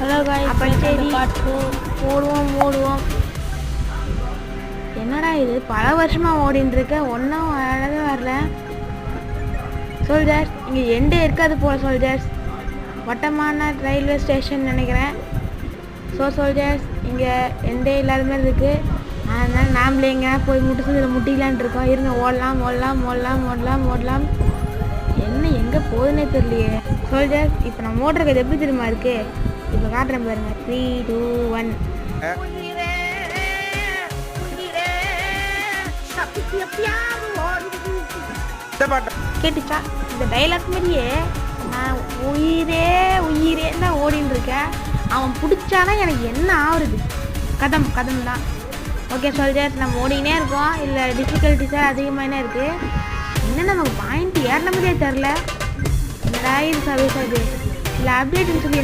Hello guys, அப்போ சரி ஓடுவோம். என்னடா இது பல வருஷமாக ஓடின்னு இருக்க, ஒன்றும் வரல. சோல்ஜர்ஸ் இங்கே எண்டே இருக்காது போல சோல்ஜர்ஸ். வட்டமான ரயில்வே ஸ்டேஷன் நினைக்கிறேன். சோல்ஜர்ஸ் இங்கே எண்டே இல்லாத மாதிரி இருக்குது. அதனால் நாமளே எங்கே போய் முட்டிக்கலான் இருக்கோம். இருங்க, ஓடலாம். என்ன எங்கே போகுதுன்னே தெரியலையே சோல்ஜர்ஸ். இப்போ நம்ம ஓடுறது எப்படி தெரியுமா இருக்கு? இப்போ காட்டுறேன் பாருங்க. 3, 2, 1. கேட்டுச்சா? இந்த டைலாக் மாதிரியே நான் உயிரே தான் ஓடின்னு இருக்கேன். அவன் பிடிச்சானா எனக்கு என்ன ஆகுறது? கதம் தான். ஓகே சோல்ஜர்ஸ், நம்ம ஓடினே இருக்கோம். இல்லை டிஃபிகல்ட்டிஸாக அதிகமாகனே இருக்குது. என்ன நமக்கு பாயிண்ட் ஏறின மாதிரியே தெரில. என்னடா இது சர்வீஸ் அது இல்லை அப்டேட்னு சொல்லி